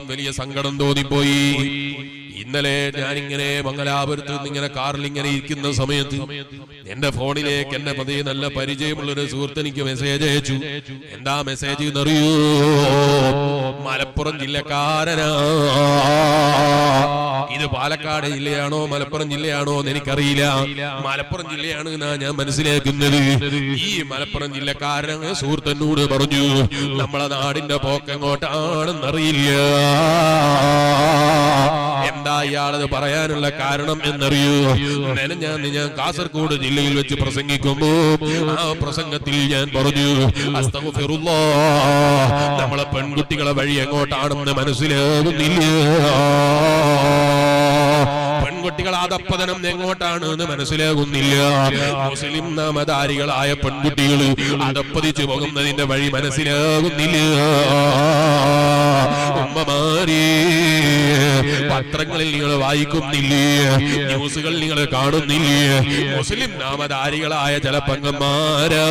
വലിയ സങ്കടം തോന്നിപ്പോയി. ഇന്നലെ ഞാനിങ്ങനെ മംഗലാപുരത്ത് ഇങ്ങനെ കാറിൽ ഇങ്ങനെ ഇരിക്കുന്ന സമയത്ത് എന്റെ ഫോണിലേക്ക് എന്നെ പതിയെ നല്ല പരിചയമുള്ളൊരു സുഹൃത്ത് എനിക്ക് മെസ്സേജ് അയച്ചു. എന്താ മെസ്സേജ് എന്നറിയോ? മലപ്പുറം ജില്ലക്കാരനാ. ഇത് പാലക്കാട് ജില്ലയാണോ മലപ്പുറം ജില്ലയാണോ എന്ന് എനിക്കറിയില്ല. മലപ്പുറം ജില്ലയാണ് എന്നാ ഞാൻ മനസ്സിലാക്കുന്നത്. ഈ മലപ്പുറം ജില്ലക്കാരന് സുഹൃത്തിനോട് പറഞ്ഞു, നമ്മളെ നാടിന്റെ പോക്കെങ്ങോട്ടാണെന്നറിയില്ല. എന്താ ഇയാളത് പറയാനുള്ള കാരണം എന്നറിയോ? ഞാൻ കാസർഗോഡ് ജില്ലയിൽ വെച്ച് പ്രസംഗിക്കുമ്പോ ആ പ്രസംഗത്തിൽ ഞാൻ പറഞ്ഞു, അസ്തഗ്ഫിറുല്ലാഹ്, നമ്മളെ പെൺകുട്ടികളെ വഴി എങ്ങോട്ടാണെന്ന് മനസ്സിലാകുന്നില്ല. പെൺകുട്ടികൾ അധപ്പതനം എങ്ങോട്ടാണ് എന്ന് മനസ്സിലാകുന്നില്ല. മുസ്ലിം നാമധാരികളായ പെൺകുട്ടികൾ അധപ്പതിച്ചു പോകുന്നതിന്റെ വഴി മനസ്സിലാകുന്നില്ല. ഉമ്മമാരെ, പത്രങ്ങളിൽ നിങ്ങൾ വായിക്കുന്നില്ലേ? ന്യൂസുകൾ നിങ്ങൾ കാണുന്നില്ലേ? മുസ്ലിം നാമധാരികളായ ചില പെങ്ങന്മാരാ,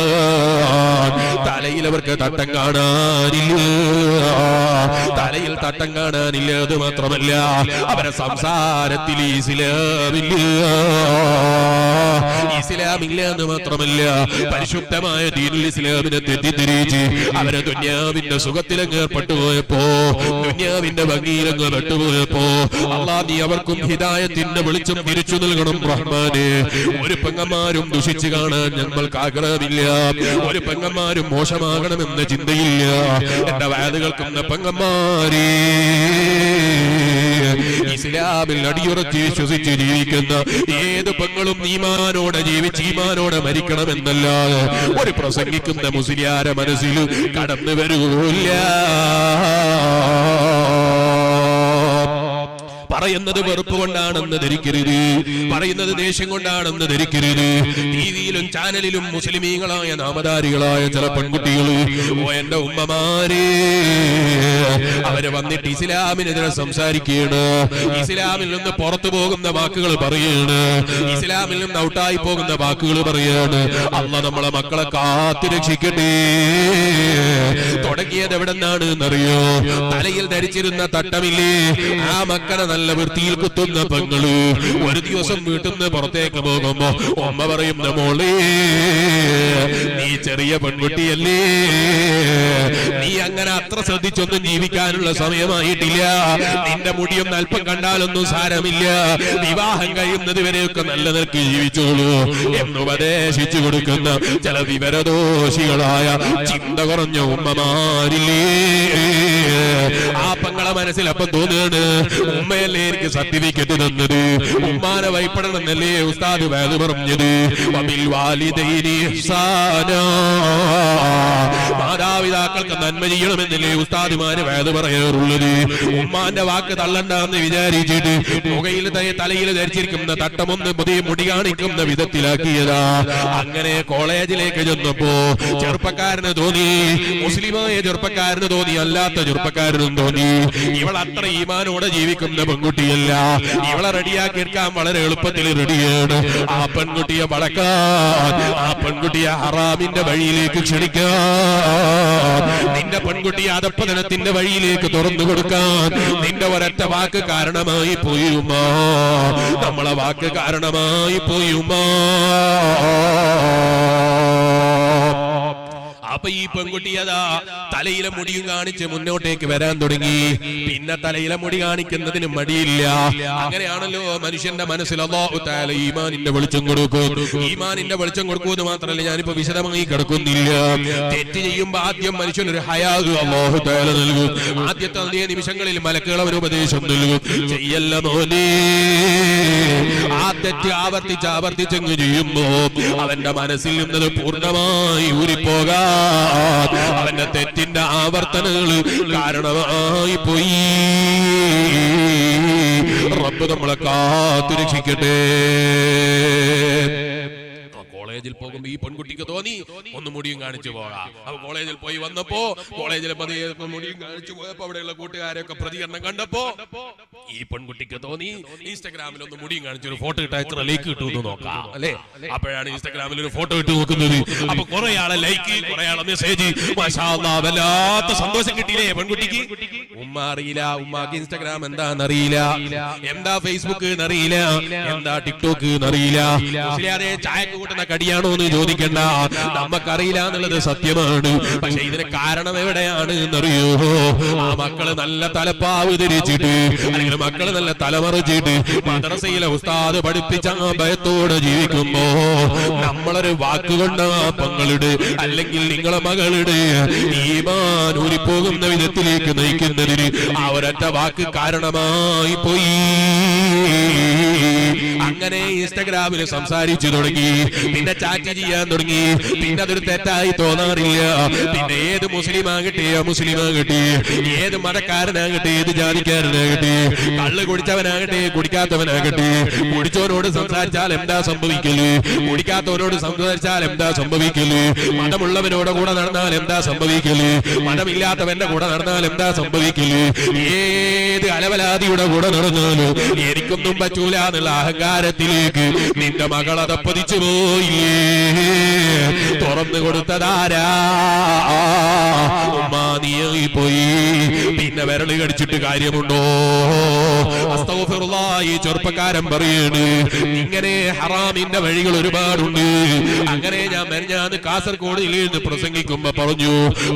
തലയിൽ അവർക്ക് തട്ടം കാണാനില്ല. തലയിൽ തട്ടം കാണാനില്ല. അത് മാത്രമല്ല, അവരെ സംസാരത്തിൽ ഇസ്ലാമില്ല എന്ന് മാത്രമല്ല, പരിശുദ്ധമായ ദീനുൽ ഇസ്ലാമിനെ തെറ്റിദ്ധരിച്ച് അവരെ ദുനിയാവിന്റെ സുഖത്തിലങ്ങ് പെട്ടുപോയപ്പോ, ദുനിയാവിന്റെ ഭംഗിയിലങ്ങ് പെട്ടുപോയപ്പോ, അല്ലാഹ് നീ അവർക്കും ഹിദായത്തിന്റെ വെളിച്ചം തിരിച്ചു നൽകണം റഹ്മാനെ. ഒരു പെങ്ങന്മാരും ദുഷിച്ചു കാണാൻ ഞങ്ങൾക്ക് ആഗ്രഹമില്ല. ഒരു പെങ്ങന്മാരും മോശമാകണമെന്ന ചിന്തയില്ല. എന്റെ വയലുകൾക്കുന്ന പെങ്ങന്മാരെ, ഇസ്ലാമിൽ അടിയുറച്ച് വിശ്വസിച്ച് ജീവിക്കുന്ന ഏത് പെങ്ങളും ഈമാനോടെ ജീവിച്ച് ഈമാനോടെ മരിക്കണമെന്നല്ലാതെ ഒരു പ്രസംഗിക്കുന്ന മുസ്ലിയാരെ മനസ്സിൽ കടന്നു വരൂല്ല. പറയുന്നത് വെറുപ്പ് കൊണ്ടാണെന്ന് ധരിക്കരുത്, പറയുന്നത് ദേഷ്യം കൊണ്ടാണെന്ന് ധരിക്കരുത്. ടിവിയിലും ചാനലിലും മുസ്ലിമീങ്ങളായ നാമധാരികളായ ചില പെൺകുട്ടികൾ, എന്റെ ഉമ്മമാരെ, അവര് വന്നിട്ട് ഇസ്ലാമിനെതിരെ സംസാരിക്കുകയാണ്. ഇസ്ലാമിൽ നിന്ന് പുറത്തു പോകുന്ന വാക്കുകൾ പറയാണ്. ഇസ്ലാമിൽ നിന്ന് ഔട്ടായി പോകുന്ന വാക്കുകൾ പറയാണ്. അല്ലാഹ് നമ്മളെ മക്കളെ കാത്തു രക്ഷിക്കട്ടെ. തുടങ്ങിയത് എവിടെ നിന്നാണ് എന്നറിയോ? തലയിൽ ധരിച്ചിരുന്ന തട്ടമില്ലേ, ആ മക്കളെ നല്ല വൃത്തിയിൽ കുത്തുന്ന പെങ്ങള് ഒരു ദിവസം വീട്ടിൽ നിന്ന് പുറത്തേക്ക് പോകുമ്പോ ഉമ്മ പറയുന്ന, മോളെ നീ ചെറിയ പെൺകുട്ടിയല്ലേ, നീ അങ്ങനെ അത്ര ശ്രദ്ധിച്ചൊന്നും ജീവിക്കാനുള്ള സമയമായിട്ടില്ല. നിന്റെ മുടിയൊന്നും അല്പം കണ്ടാലൊന്നും സാരമില്ല, വിവാഹം കഴിയുന്നത് വരെയൊക്കെ നല്ല നിലക്ക് ജീവിച്ചോളൂ എന്ന് ഉപദേശിച്ചു കൊടുക്കുന്ന ചില വിവരദോഷികളായ ചിന്ത കുറഞ്ഞ ഉമ്മമാരില്ലേ. ആ പെങ്ങളെ മനസ്സിൽ അപ്പം തോന്നുകയാണ്, ഉമ്മയല്ലേ എനിക്ക് സർട്ടിഫിക്കറ്റ് തന്നത്, ഉമ്മാനെ ഭയപ്പെടണമെന്നല്ലേ ഉസ്താദ് വേദ പറഞ്ഞത്. മാതാപിതാക്കൾക്ക് നന്മ ചെയ്യണമെന്നല്ലേ ഉസ്താദുമാര് വേദ പറയാറുള്ളത്. ഉമ്മാന്റെ വാക്ക് തള്ളണ്ടെന്ന് വിചാരിച്ചിട്ട് മുഖയിൽ തലയിൽ ധരിച്ചിരിക്കുന്ന തട്ടമൊന്ന് പുതിയ മുടി കാണിക്കുന്ന വിധത്തിലാക്കിയതാ. അങ്ങനെ കോളേജിലേക്ക് ചെന്നപ്പോ ചെറുപ്പക്കാരന് തോന്നി, മുസ്ലിമായ ചെറുപ്പക്കാരന് തോന്നി, അല്ലാത്ത ചെറുപ്പക്കാരനും തോന്നി, ഇവൾ അത്ര ഈമാനോടെ ജീവിക്കുന്ന പെൺകുട്ടിയല്ല, ഇവളെ റെഡിയാക്കി എടുക്കാൻ വളരെ എളുപ്പത്തിൽ റെഡിയാണ്. ആ പെൺകുട്ടിയെ വളക്കാൻ, ആ പെൺകുട്ടിയെ ഹറാമിന്റെ വഴിയിലേക്ക് ക്ഷണിക്കാൻ, നിന്റെ പെൺകുട്ടിയെ അധപ്പതനത്തിന്റെ വഴിയിലേക്ക് തുറന്നു കൊടുക്കാൻ നിന്റെ ഒരൊറ്റ വാക്ക് കാരണമായി പോയി ഉമ്മ. നമ്മളെ വാക്ക് കാരണമായി പോയി ഉമ്മ. അപ്പൊ ഈ പെൺകുട്ടി അതാ തലയിലെ മുടിയും കാണിച്ച് മുന്നോട്ടേക്ക് വരാൻ തുടങ്ങി. പിന്നെ തലയിലെ മുടി കാണിക്കുന്നതിന് മടിയില്ല. അങ്ങനെയാണല്ലോ മനുഷ്യന്റെ മനസ്സിൽ അല്ലാഹു തആല ഈമാനിന്റെ വെളിച്ചം കൊടുക്കും. ഈമാനിന്റെ വെളിച്ചം കൊടുക്കുമെന്ന് മാത്രമല്ല, ഞാനിപ്പോ വിശദമായി കിടക്കുന്നില്ല. തെറ്റ് ചെയ്യുമ്പോ ആദ്യം മനുഷ്യനൊരു ഹയാദ് അല്ലാഹു തആല നൽകും. ആദ്യത്തെ അതേ നിമിഷങ്ങളിൽ മലക്കുകൾ അവന് ഉപദേശം നൽകും, ചെയ്യല്ല മോനെ. ആ തെറ്റ് ആവർത്തിച്ചങ്ങ് ചെയ്യുമ്പോ അവന്റെ മനസ്സിൽ നിന്നത് പൂർണ്ണമായി ഊരിപ്പോകാം. അവന്റെ തെറ്റിന്റെ ആവർത്തനങ്ങൾ കാരണമായി പോയി. റബ്ബ് നമ്മളെ കാത്തുരക്ഷിക്കട്ടെ. കോളേജിൽ പോകുമ്പോ ഈ പെൺകുട്ടിക്ക് തോന്നി ഒന്ന് മുടിയും കാണിച്ചു പോകാം. അപ്പൊ കോളേജിൽ പോയി വന്നപ്പോ കോളേജിൽ മുടിയും കാണിച്ചു പോയപ്പോ അവിടെയുള്ള കൂട്ടുകാരൊക്കെ പ്രതികരണം കണ്ടപ്പോ ഈ പെൺകുട്ടിക്ക് തോന്നി ഇൻസ്റ്റാഗ്രാമിൽ ഒന്ന് മുടിയും കാണിച്ചു ഒരു ഫോട്ടോ ഇട്ട് എത്ര ലൈക്ക് കിട്ടുമെന്ന് നോക്കാം അല്ലെ. അപ്പോഴാണ് ഇൻസ്റ്റാഗ്രാമിൽ ഒരു ഫോട്ടോ ഇട്ട് നോക്കുന്നത്. അപ്പൊ കുറെ ആളെ ലൈക്ക്, കുറെ ആളെ മെസ്സേജ്, മാഷാ അല്ലാഹ് വല്ലാത്ത സന്തോഷം കിട്ടിയില്ലേ പെൺകുട്ടിക്ക്. ഉമ്മ അറിയില്ല, ഉമ്മാക്ക് ഇൻസ്റ്റാഗ്രാം എന്താണെന്നറിയില്ല, എന്താ ഫേസ്ബുക്ക് എന്നറിയില്ല, എന്താ ടിക്ടോക്ക് എന്നറിയില്ല. മുസ്ലിയാരെ ചായക്ക് കൂട്ടുന്ന കടിയാണോ എന്ന് ചോദിക്കണ്ട, നമുക്കറിയില്ല എന്നുള്ളത് സത്യമാണ്. പക്ഷെ ഇതിന് കാരണം എവിടെയാണ് എന്നറിയോ? ആ മക്കള് നല്ല തലപ്പാവ് ധരിച്ചിട്ട് അല്ലെങ്കിൽ മക്കള് നല്ല തലമറിച്ചിട്ട് മദ്രസയിലെ ഉസ്താദ് പഠിപ്പിച്ച ആ ഭയത്തോടെ ജീവിക്കുമ്പോ നമ്മളൊരു വാക്കുകൊണ്ട് ആ പങ്ങളുടെ അല്ലെങ്കിൽ നിങ്ങളെ മകളുടെ ഈമാൻ ഊരിപ്പോകുന്ന വിധത്തിലേക്ക് നയിക്കുന്നതിന് ആ ഒരൊറ്റ വാക്ക് കാരണമായി പോയി. അങ്ങനെ ഇൻസ്റ്റാഗ്രാമിൽ സംസാരിച്ചു തുടങ്ങി, പിന്നെ ചാറ്റ് ചെയ്യാൻ തുടങ്ങി. പിന്നെ അതൊരു തെറ്റായി തോന്നാറില്ല. പിന്നെ ഏത് മുസ്ലിം ആകട്ടെ മുസ്ലിം ആകട്ടെ, ഏത് മതക്കാരനാകട്ടെ, ഏത് ജാതിക്കാരനാകട്ടെ, കള്ള് കുടിച്ചവനാകട്ടെ കുടിക്കാത്തവനാകട്ടെ, കുടിച്ചവനോട് സംസാരിച്ചാൽ എന്താ സംഭവിക്കല്, കുടിക്കാത്തവനോട് സംസാരിച്ചാൽ എന്താ സംഭവിക്കല്, മതമുള്ളവനോട് കൂടെ നടന്നാൽ എന്താ സംഭവിക്കല്, മതമില്ലാത്തവന്റെ കൂടെ നടന്നാൽ എന്താ സംഭവിക്കല്, ഏത് അലവലാതിയുടെ കൂടെ നടന്നാലും എനിക്കൊന്നും പറ്റൂല എന്നുള്ള അഹങ്കാരത്തിലേക്ക് നിന്റെ മകൾ അതപ്പതിച്ചു പോയില്ലേ? തുറന്നു കൊടുത്തതാരാ? ഉമ്മാ നീയായി പോയി. പിന്നെ വിരല് കടിച്ചിട്ട് കാര്യമുണ്ടോ? അസ്തഗ്ഫിറുല്ലാഹ്. ഈ ചെറുപ്പക്കാരൻ പറയാണ്, ഇങ്ങനെ ഹറാമിന്റെ വഴികൾ ഒരുപാടുണ്ട്. അങ്ങനെ ഞാൻ മെനഞ്ഞാന്ന് കാസർഗോഡിൽ നിന്ന് പ്രസംഗിക്കുമ്പോ പറഞ്ഞു,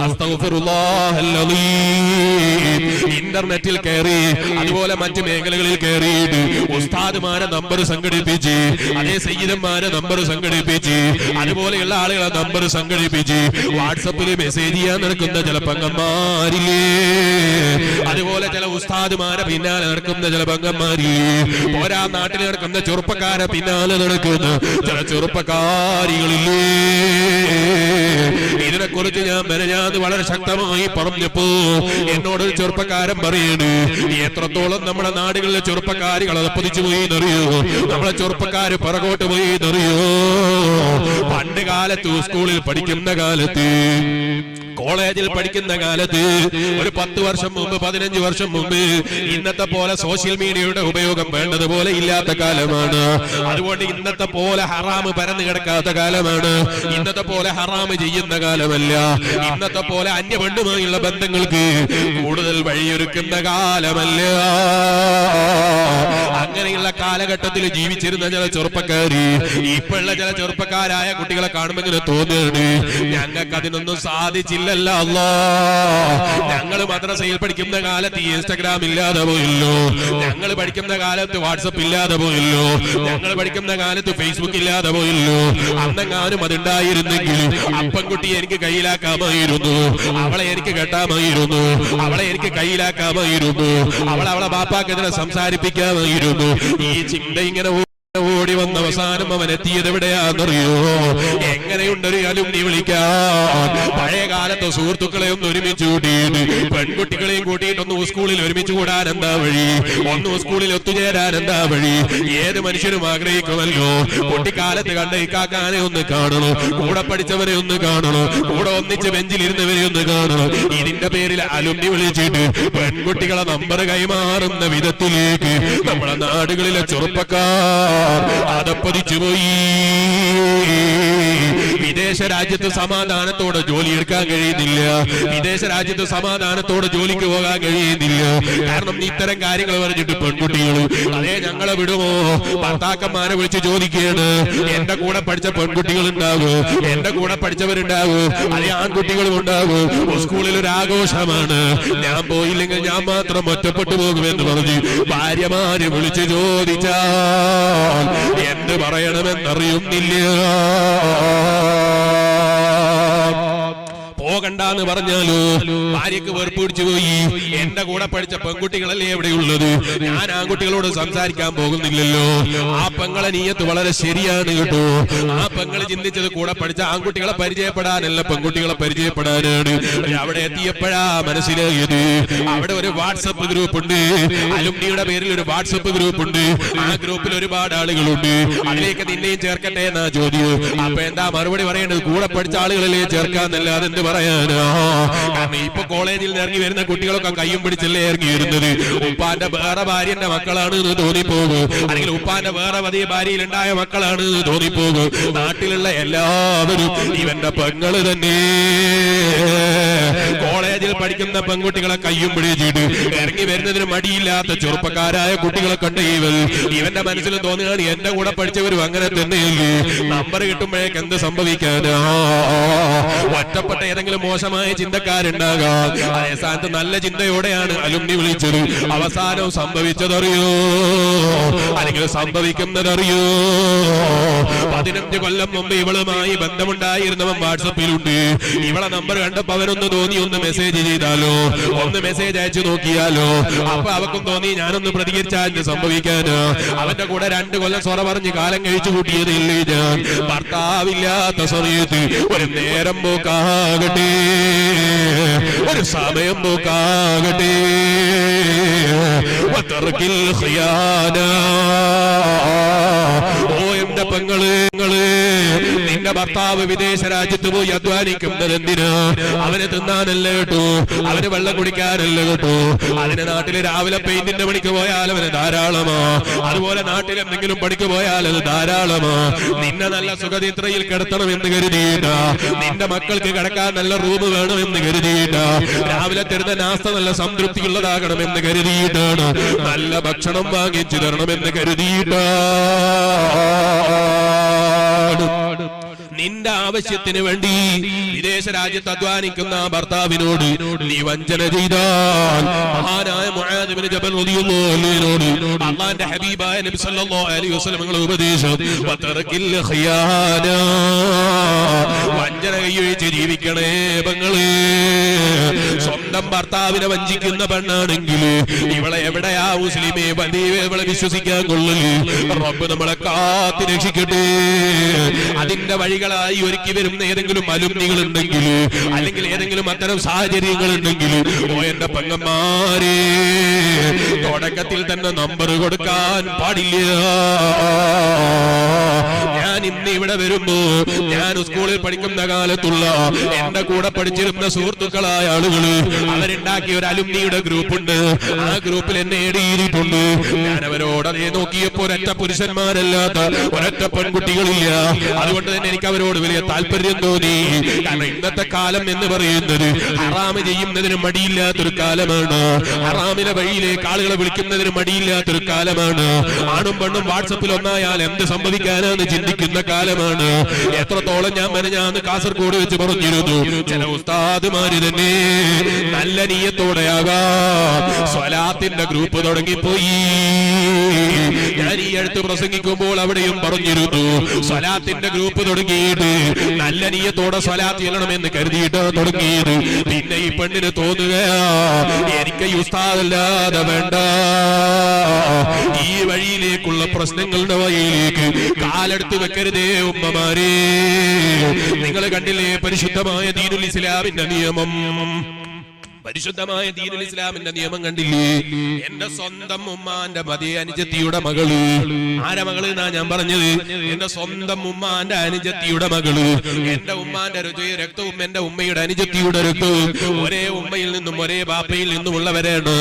അസ്തഗ്ഫിറുല്ലാഹൽ അലീം. ഇന്റർനെറ്റിൽ കയറി, അതുപോലെ മറ്റു മേഖലകളിൽ കയറിയിട്ട് ഉസ്താദുമാരെ നമ്പർ സംഘടിപ്പിച്ച്, അതേ സയ്യിദന്മാരെ നമ്പർ സംഘടിപ്പിച്ച്, അതുപോലെയുള്ള ആളുകളെ നമ്പർ സംഘടിപ്പിച്ച് വാട്സപ്പിൽ മെസ്സേജ് ചെയ്യാൻ നടക്കുന്ന ചില പങ്കന്മാരില്ലേ, അതുപോലെ ചില ഉസ്താദുമാരെ പിന്നാലെ നടക്കുന്ന ചില പങ്കന്മാരില്ലേ, പോരാ നാട്ടിൽ നടക്കുന്ന ചെറുപ്പക്കാരെ പിന്നാലെ നടക്കുന്ന ചില ചെറുപ്പക്കാരികളില്ലേ. ഇതിനെക്കുറിച്ച് ഞാൻ മെനഞ്ഞാന്ന് വളരെ ശക്തമായി പറഞ്ഞപ്പോ എന്നോടൊരു ചെറുപ്പക്കാരൻ പറയാണ്, എത്രത്തോളം നമ്മുടെ നാടുകളിലെ ചെറുപ്പക്കാരികൾ അതപ്പതിച്ചു പോയി എന്നറിയോ? നമ്മളെ ചെറുപ്പക്കാര് പിറകോട്ട് പോയി എന്നറിയോ? പണ്ട് കാലത്ത് സ്കൂളിൽ പഠിക്കുന്ന കാലത്ത്, കോളേജിൽ പഠിക്കുന്ന കാലത്ത്, ഒരു 10 വർഷം മുമ്പ് 15 വർഷം മുമ്പ് ഇന്നത്തെ പോലെ സോഷ്യൽ മീഡിയയുടെ ഉപയോഗം വേണ്ടതുപോലെ ഇല്ലാത്ത കാലമാണ്. അതുകൊണ്ട് ഇന്നത്തെ പോലെ ഹറാമ് പരന്നു കിടക്കാത്ത കാലമാണ്. ഇന്നത്തെ പോലെ ഹറാമ് ചെയ്യുന്ന കാലമല്ല. ഇന്നത്തെ പോലെ അന്യ പെണ്ണുമായുള്ള ബന്ധങ്ങൾക്ക് കൂടുതൽ വഴിയൊരുക്കുന്ന കാലമല്ല. അങ്ങനെയുള്ള കാലഘട്ടത്തിൽ ജീവിച്ചിരുന്ന ചില ചെറുപ്പക്കാര് ഇപ്പോഴുള്ള ചില ചെറുപ്പക്കാരായ കുട്ടികളെ കാണുമ്പോൾ ഇങ്ങനെ തോന്നുകയാണ്, ഞങ്ങൾക്ക് അതിനൊന്നും സാധിച്ചില്ല. ഞങ്ങൾ മദ്രസയിൽ പഠിക്കുന്ന കാലത്ത് ഇൻസ്റ്റാഗ്രാം ഇല്ലാതെ പോയല്ലോ, ഞങ്ങൾ പഠിക്കുന്ന കാലത്ത് വാട്സപ്പ് ഇല്ലാതെ പോയല്ലോ, ഞങ്ങൾ പഠിക്കുന്ന കാലത്ത് ഫേസ്ബുക്ക് ഇല്ലാതെ പോയല്ലോ. അന്നെങ്ങാനും അതുണ്ടായിരുന്നെങ്കിൽ അപ്പൻകുട്ടിയെ എനിക്ക് കയ്യിലാക്കാമായിരുന്നു, അവളെ എനിക്ക് കെട്ടാമായിരുന്നു, അവളെ എനിക്ക് കയ്യിലാക്കാമായിരുന്നു, അവളെ ബാപ്പാക്കെതിരെ സംസാരിപ്പിക്കാമായിരുന്നു. ഈ ചിന്ത ഇങ്ങനെ ഓടി വന്ന അവസാനം അവൻ എത്തിയത് എവിടെയാണെന്നറിയോ? എങ്ങനെയുണ്ടൊരു അലുമിനി വിളിക്കാൻ? പഴയ കാലത്ത് സുഹൃത്തുക്കളെ ഒന്ന് ഒരുമിച്ച് കൂട്ടിയിട്ട് പെൺകുട്ടികളെയും കൂട്ടിയിട്ടൊന്ന് സ്കൂളിൽ ഒരുമിച്ച് കൂടാൻ എന്താ വഴി? ഒന്ന് സ്കൂളിൽ ഒത്തുചേരാൻ എന്താ വഴി? ഏത് മനുഷ്യനും ആഗ്രഹിക്കുമല്ലോ കുട്ടിക്കാലത്ത് കണ്ട ഇക്കാക്കാനെ ഒന്ന് കാണണം, കൂടെ പഠിച്ചവരെ ഒന്ന് കാണണം, കൂടെ ഒന്നിച്ച് ബെഞ്ചിലിരുന്നവരെ ഒന്ന് കാണണം. ഇതിന്റെ പേരിൽ അലുമിനി വിളിച്ചിട്ട് പെൺകുട്ടികളെ നമ്പർ കൈമാറുന്ന വിധത്തിലേക്ക് നമ്മുടെ നാടുകളിലെ ചെറുപ്പക്കാർ അതപ്പതിച്ചുപോയി. വിദേശ രാജ്യത്ത് സമാധാനത്തോടെ ജോലിയെടുക്കാൻ കഴിയുന്നില്ല, വിദേശ രാജ്യത്ത് സമാധാനത്തോടെ ജോലിക്ക് പോകാൻ കഴിയുന്നില്ല. കാരണം ഇത്തരം കാര്യങ്ങൾ പറഞ്ഞിട്ട് പെൺകുട്ടികൾ അതേ ഞങ്ങളെ വിടുമോ? ഭർത്താക്കന്മാരെ വിളിച്ച് ചോദിക്കുകയാണ്, എന്റെ കൂടെ പഠിച്ച പെൺകുട്ടികൾ ഉണ്ടാകും, എന്റെ കൂടെ പഠിച്ചവരുണ്ടാകും, അതേ ആൺകുട്ടികളും ഉണ്ടാകും. സ്കൂളിൽ ഒരു ആഘോഷമാണ്, ഞാൻ പോയില്ലെങ്കിൽ ഞാൻ മാത്രം ഒറ്റപ്പെട്ടു പോകുമെന്ന് പറഞ്ഞ് ഭാര്യമാര് വിളിച്ച് ചോദിച്ചാൽ എന്ത് പറയണമെന്നറിയുന്നില്ല. പോകണ്ടെന്ന് പറഞ്ഞാലോ ഭാര്യക്ക് വെറുപ്പ് പിടിച്ചു പോയി. എന്റെ കൂടെ പഠിച്ച പെൺകുട്ടികളല്ലേ എവിടെയുള്ളത്, ഞാൻ ആൺകുട്ടികളോട് സംസാരിക്കാൻ പോകുന്നില്ലല്ലോ. ആ പെങ്ങളെ നീയത്ത് വളരെ ശരിയാണ് കേട്ടോ. ആ പെങ്ങള് ചിന്തിച്ചത് കൂടെ പഠിച്ച ആൺകുട്ടികളെ പരിചയപ്പെടാനല്ല, പെൺകുട്ടികളെ പരിചയപ്പെടാനാണ്. അവിടെ എത്തിയപ്പോഴാ മനസ്സിലായത് അവിടെ ഒരു വാട്സപ്പ് ഗ്രൂപ്പ് ഉണ്ട്, അലുമിനിയുടെ പേരിൽ ഒരു വാട്സപ്പ് ഗ്രൂപ്പ് ഉണ്ട്. ആ ഗ്രൂപ്പിൽ ഒരുപാട് ആളുകളുണ്ട്. അതിലേക്ക് നിന്നെയും ചേർക്കട്ടെ എന്നാ ചോദ്യം. അപ്പൊ എന്താ മറുപടി പറയേണ്ടത്? കൂടെ പഠിച്ച ആളുകളല്ലേ ചേർക്കാന്നല്ല, അതെന്ത് പറയാനാ? കാരണം ഇപ്പൊ കോളേജിൽ നിന്ന് ഇറങ്ങി വരുന്ന കുട്ടികളൊക്കെ കയ്യും പിടിച്ചല്ലേ ഇറങ്ങി വരുന്നത്. ഉപ്പാന്റെ വേറെ ഭാര്യന്റെ മക്കളാണ് എന്ന് തോന്നിപ്പോകും, അല്ലെങ്കിൽ ഉപ്പാന്റെ വേറെ വലിയ ഭാര്യയിലുണ്ടായ മക്കളാണ് എന്ന് തോന്നിപ്പോകും. നാട്ടിലുള്ള എല്ലാവരും ഇവന്റെ പെങ്ങള് തന്നെ. കോളേജിൽ പഠിക്കുന്ന പെൺകുട്ടികളെ കയ്യും പിടിച്ചിട്ട് ഇറങ്ങി വരുന്നതിന് മടിയില്ലാത്ത ചെറുപ്പക്കാരായ കുട്ടികളെ കണ്ട് ഇവന്റെ മനസ്സിൽ തോന്നുകയാണ് എന്റെ കൂടെ പഠിച്ചവരും അങ്ങനെ തന്നെയല്ലേ. നമ്പർ കിട്ടുമ്പോഴേക്ക് എന്ത് സംഭവിക്കാനാ? ഒറ്റപ്പെട്ട ഏതെങ്കിലും മോശമായ ചിന്തക്കാരുണ്ടാകാം. അതേ സ്ഥാനത്ത് നല്ല ചിന്തയോടെയാണ് അലുമിനി വിളിച്ചത്. അവസാനം സംഭവിച്ചതറിയോ? അല്ലെങ്കിൽ സംഭവിക്കുന്നതറിയോ? 15 കൊല്ലം മുമ്പ് ഇവളുമായി ബന്ധമുണ്ടായിരുന്നവൻ വാട്സപ്പിലുണ്ട്. ഇവളെ നമ്പർ കണ്ടപ്പോ അവനൊന്ന് തോന്നി ഒന്ന് മെസ്സേജ് ചെയ്താലോ, ഒന്ന് മെസ്സേജ് അയച്ചു നോക്കിയാലോ. അപ്പൊ അവക്കും തോന്നി ഞാനൊന്ന് പ്രതികരിച്ചാൽ സംഭവിക്കാന്. അവന്റെ കൂടെ 2 കൊല്ലം സ്വറ പറഞ്ഞ് കാലം കഴിച്ചു കൂട്ടിയതില്ലേ ഞാൻ. ഭർത്താവില്ലാത്ത സമയത്ത് ഒരു നേരം പോക്കാകട്ടെ, ഒരു സമയം പോക്കാകട്ടെ. ഓ എന്റെ പെങ്ങള്, നിന്റെ ഭർത്താവ് വിദേശ രാജ്യത്ത് പോയി അധ്വാനിക്കുന്നത് എന്തിനാ? അവന് തിന്നാനല്ല കേട്ടോ, അവന് വെള്ളം കുടിക്കാനല്ല കേട്ടോ. അതിന് നാട്ടില് രാവിലെ പെയിന്റിന്റെ പണിക്ക് പോയാൽ അവന് ധാരാളമാ. അതുപോലെ നാട്ടിൽ എന്തെങ്കിലും പണിക്ക് പോയാൽ അത് ധാരാളമാ. നിന്നെ നല്ല സുഖനിദ്രയിൽ കിടത്തണം എന്ന് കരുതിയിട്ടാ, നിന്റെ മക്കൾക്ക് കിടക്കാൻ നല്ല റൂം വേണമെന്ന് കരുതിയിട്ടാ, രാവിലെ തരുന്ന നാസ്ത നല്ല സംതൃപ്തിയുള്ളതാകണമെന്ന് കരുതിയിട്ടാണ്, നല്ല ഭക്ഷണം വാങ്ങിച്ചു തരണമെന്ന് കരുതിയിട്ടാ. നിന്റെ ആവശ്യത്തിന് വേണ്ടി വിദേശ രാജ്യത്ത് അധ്വാനിക്കുന്ന ഭർത്താവിനോട് നീ വഞ്ചന ചെയ്താൽ മഹാനായ മുആദ് ഇബ്നു ജബൽ റളിയല്ലാഹു അൻഹുവിനോട് അല്ലാഹുവിന്റെ ഹബീബായ നബി സല്ലല്ലാഹു അലൈഹി വസല്ലം ഉപദേശം വതറകിൽ ഖിയാന, വഞ്ചന കൈയൊഴിച്ച് ജീവിക്കണേ പെങ്ങളെ. സ്വന്തം ഭർത്താവിനെ വഞ്ചിക്കുന്ന പെണ്ണാണെങ്കിൽ ഇവളെ എവിടെയാ മുസ്ലിമേ ഇവളെ വിശ്വസിക്കാൻ കൊള്ളല്. റബ്ബ് നമ്മളെ കാത്ത് രക്ഷിക്കട്ടെ. അതിന്റെ വഴികളായി ഒരുക്കി വരുന്ന ഏതെങ്കിലും അലുമിനികൾ ഉണ്ടെങ്കിൽ, അല്ലെങ്കിൽ ഏതെങ്കിലും അത്തരം സാഹചര്യങ്ങൾ ഉണ്ടെങ്കിൽ, ഓ എന്റെ പെങ്ങന്മാരെ, തുടക്കത്തിൽ തന്നെ നമ്പർ കൊടുക്കാൻ പാടില്ല. ഞാൻ ഇന്ന് ഇവിടെ വരുമ്പോ ഞാൻ സ്കൂളിൽ പഠിക്കുന്ന കാലത്തുള്ള എന്റെ കൂടെ പഠിച്ചിരുന്ന സുഹൃത്തുക്കളായ ആളുകള് അവരുണ്ടാക്കിയ ഒരു അലുമിനിയുടെ ഗ്രൂപ്പ് ഉണ്ട്. ആ ഗ്രൂപ്പിൽ എന്നെ എഴുതിയിട്ടുണ്ട്. ഞാൻ അവരോട് അതേ നോക്കിയപ്പോ ഒരൊറ്റ പുരുഷന്മാരല്ലാത്ത ഒരൊറ്റ പെൺകുട്ടികളില്ല. അതുകൊണ്ട് തന്നെ എനിക്ക് അവരോട് വലിയ താല്പര്യം തോന്നി. കാരണം ഇന്നത്തെ കാലം എന്ന് പറയുന്നത് ഹറാമ് ചെയ്യുന്നതിന് മടിയില്ലാത്തൊരു കാലമാണ്. ഹറാമിലെ വഴിയിലേക്ക് ആളുകളെ വിളിക്കുന്നതിന് മടിയില്ലാത്തൊരു കാലമാണ്. ആണും പെണ്ണും വാട്സപ്പിൽ ഒന്നായാൽ എന്ത് സംഭവിക്കാനാന്ന് ചിന്തിക്കുന്ന കാലമാണ്. എത്രത്തോളം ഞാൻ മെനഞ്ഞാന്ന് കാസർഗോഡ് വെച്ച് പറഞ്ഞിരുന്നു, ചില ഉസ്താദുമാര് തന്നെ നല്ല നീയത്തോടെയാകാം സ്വലാത്തിന്റെ ഗ്രൂപ്പ് തുടങ്ങിപ്പോയി. ഞാൻ ഈ അടുത്ത് പ്രസംഗിക്കുമ്പോൾ അവിടെയും പറഞ്ഞിരുന്നു, സ്വലാത്തിന്റെ ഗ്രൂപ്പ് തുടങ്ങിയിട്ട് നല്ല നീയത്തോടെ സ്വലാത്ത് ചെല്ലണമെന്ന് കരുതിയിട്ട് തുടങ്ങിയത്. പിന്നെ ഈ പെണ്ണിന് തോന്നുകയാ എനിക്ക് ഈ ഉസ്താദല്ലാതെ വേണ്ട. ഈ വഴിയിലേക്കുള്ള പ്രശ്നങ്ങളുടെ വഴിയിലേക്ക് കാലെടുത്ത് വെക്കരുതേ ഉമ്മമാരെ. നിങ്ങൾ കണ്ടില്ലേ പരിശുദ്ധമായ ദീനുൽ ഇസ്ലാമിന്റെ നിയമം? പരിശുദ്ധമായ ദീനുൽ ഇസ്ലാമിന്റെ നിയമം കണ്ടില്ലേ? എന്റെ സ്വന്തം ഉമ്മാന്റെ മതി അനുജത്തിയുടെ മകള്. ആരെ മകള് എന്നാ ഞാൻ പറഞ്ഞത്? എന്റെ സ്വന്തം ഉമ്മാന്റെ അനുജത്തിയുടെ മകള്. എന്റെ ഉമ്മാന്റെ രക്തവും എന്റെ ഉമ്മയുടെ അനുജത്തിയുടെ രക്തവും ഒരേ ഉമ്മയിൽ നിന്നും ഒരേ ബാപ്പയിൽ നിന്നുമുള്ളവരാണ്.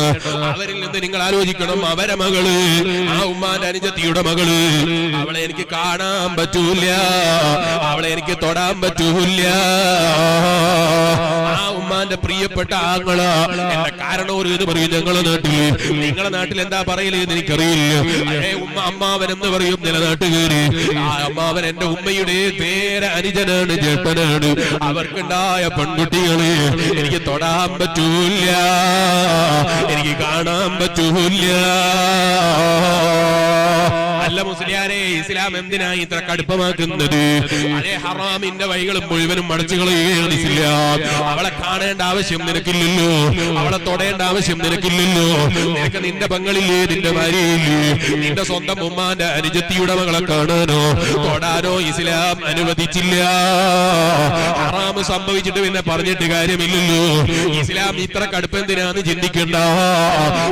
അവരിൽ നിന്ന് നിങ്ങൾ ആലോചിക്കണം, അവരെ മകള്, ആ ഉമ്മാന്റെ അനുജത്തിയുടെ മകള്, അവളെ എനിക്ക് കാണാൻ പറ്റൂല, അവളെ എനിക്ക് തൊടാൻ പറ്റൂല. ആ ഉമ്മാന്റെ പ്രിയപ്പെട്ട ആങ്ങള എന്റെ കാരണവർ എന്ന് പറയും ഞങ്ങളെ നാട്ടില്. നിങ്ങളെ നാട്ടിൽ എന്താ പറയലെന്ന് എനിക്കറിയില്ല. അതേ ഉമ്മ അമ്മാവൻ എന്ന് പറയും ചില നാട്ടുകാര്. ആ അമ്മാവൻ എന്റെ ഉമ്മയുടെ പേര അനുജനാണ്, ജേട്ടനാണ്. അവർക്കുണ്ടായ പെൺകുട്ടികളെ എനിക്ക് തൊടാൻ പറ്റൂല, എനിക്ക് കാണാൻ പറ്റൂല. അല്ല മുസ്ലിയാരെ, ഇസ്ലാം എന്തിനായി ഇത്ര കടുപ്പമാക്കുന്നത്? അതേ ഹറാമിന്റെ വഴികളും മുഴുവനും അടച്ചു കളയുകയാണ് ഇസ്ലാം. അവളെ കാണേണ്ട ആവശ്യം നിനക്കില്ലല്ലോ, അവളെ തൊടേണ്ട ആവശ്യം നിനക്കില്ലല്ലോ. നിനക്ക് നിന്റെ പങ്കളില്ലേ, നിന്റെ ഭാര്യയില്ലേ, നിന്റെ സ്വന്തം ഉമ്മാന്റെ അനുജത്തിയുടെ മകളെ കാണാനോ തൊടാനോ ഇസ്ലാം അനുവദിച്ചില്ല. ഹറാമ് സംഭവിച്ചിട്ട് പിന്നെ പറഞ്ഞിട്ട് കാര്യമില്ലല്ലോ. ഇസ്ലാം ഇത്ര കടുപ്പെന്തിനാന്ന് ചിന്തിക്കണ്ട.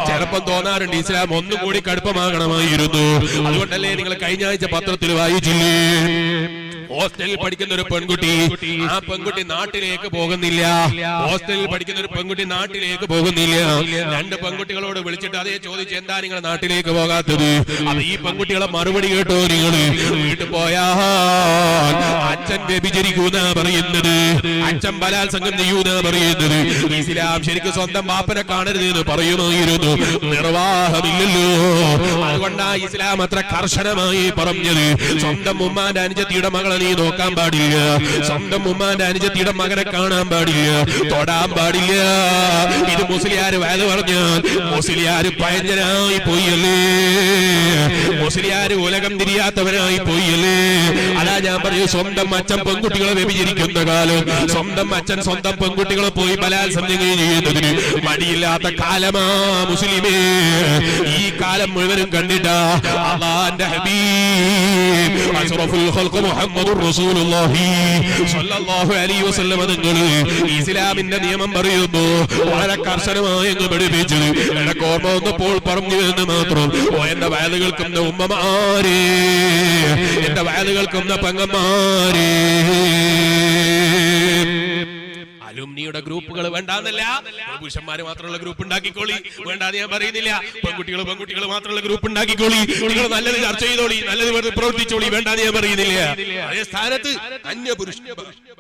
ചിലപ്പം തോന്നാറുണ്ട് ഇസ്ലാം ഒന്നും കൂടി കടുപ്പമാകണമായിരുന്നു. അതുകൊണ്ടല്ലേ നിങ്ങൾ കഴിഞ്ഞ ആഴ്ച പത്രത്തിൽ വായിച്ചില്ലേ, ഹോസ്റ്റലിൽ പഠിക്കുന്ന ഒരു പെൺകുട്ടി, ആ പെൺകുട്ടി നാട്ടിലേക്ക് പോകുന്നില്ല. ഹോസ്റ്റലിൽ പഠിക്കുന്ന ഒരു പെൺകുട്ടി നാട്ടിലേക്ക് പോകുന്നില്ല. രണ്ട് പെൺകുട്ടികളോട് വിളിച്ചിട്ട് അതേ ചോദിച്ചു, എന്താ നിങ്ങൾ നാട്ടിലേക്ക് പോകാത്തത്? അത് ഈ പെൺകുട്ടികളെ മറുപടി കേട്ടോ, നിങ്ങൾ വീട്ടിൽ പോയാൽ അച്ഛൻ വ്യഭിചരിക്കൂന്നാ പറയുന്നത്, അച്ഛൻ ബലാത്സംഗം ചെയ്യൂന്നാ പറയുന്നത്. ഇസ്ലാം ശരിക്കും സ്വന്തം ബാപ്പനെ കാണരുത് എന്ന് പറയുമായിരുന്നു, നിർവാഹമില്ലല്ലോ. അതുകൊണ്ടാ ഇസ്ലാം അത്ര കർശനമായി പറഞ്ഞത്. സ്വന്തം ഉമ്മാന്റെ അനുജത്തിയുടെ മകളെ നീ നോക്കാൻ പാടില്ല, സ്വന്തം ഉമ്മാന്റെ അനുജത്തിയുടെ മകനെ കാണാൻ പാടില്ല, തൊടാൻ പാടില്ല. ഇത് മുസ്ലിയാര് വേല പറഞ്ഞാൽ മുസ്ലിയാര് പയഞ്ചനായി പോയല്ലേ, മുസ്ലിയാര് ഉലകം തിരിയാത്തവനായി പോയല്ലേ. അതാ ഞാൻ പറയൂ, സ്വന്തം അച്ഛൻ പെൺകുട്ടികളെ വ്യഭിചരിക്കുന്ന കാലം, സ്വന്തം അച്ഛൻ സ്വന്തം പെൺകുട്ടികളെ പോയി ബലാത്സംഗം ചെയ്യുന്നതിന് മടിയില്ലാത്ത കാലമാ മുസ്ലിമേ. ഈ കാലം മുഴുവനും കണ്ടിട്ടാ അല്ലാഹുവിന്റെ ഹബീബ് അഷ്റഫുൽ ഖൽഖ് മുഹമ്മദുർ റസൂലുള്ളാഹി സ്വല്ലല്ലാഹു അലൈഹി വസല്ലം തങ്ങൾ ഇസ്ലാമിന്റെ നിയമം പറയുന്നു വളരെ കർശനമായി അങ്ങ് പഠിപ്പിച്ചത്. എനിക്ക് ഓർമ്മ വന്നപ്പോൾ പറഞ്ഞു എന്ന് മാത്രം. എന്റെ വയല് കേൾക്കുന്ന ഉമ്മമാരെ, എന്റെ വയല് കേൾക്കുന്ന പെങ്ങന്മാരെ, അലുമിനിയുടെ ഗ്രൂപ്പുകൾ വേണ്ടാന്നല്ല, പുരുഷന്മാര് മാത്രമുള്ള ഗ്രൂപ്പ് ഉണ്ടാക്കിക്കോളി, വേണ്ടാന്ന് ഞാൻ പറയുന്നില്ല. പെൺകുട്ടികൾ മാത്രമുള്ള ഗ്രൂപ്പ് ഉണ്ടാക്കിക്കോളി, നിങ്ങൾ നല്ലത് ചർച്ച ചെയ്തോളി, നല്ലത് പ്രവർത്തിച്ചോളി, വേണ്ടാന്ന് ഞാൻ പറയുന്നില്ല. അതേ സ്ഥാനത്ത് അന്യ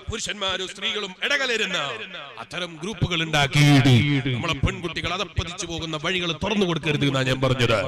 പുരുഷന്മാരും സ്ത്രീകളും ഇടകലരുന്ന അത്തരം ഗ്രൂപ്പുകൾ ഉണ്ടാക്കിയിട്ട് നമ്മളെ പെൺകുട്ടികൾ അതപ്പതിച്ചു പോകുന്ന വഴികൾ തുറന്നു കൊടുക്കരുത് എന്നാണ് ഞാൻ പറഞ്ഞത്.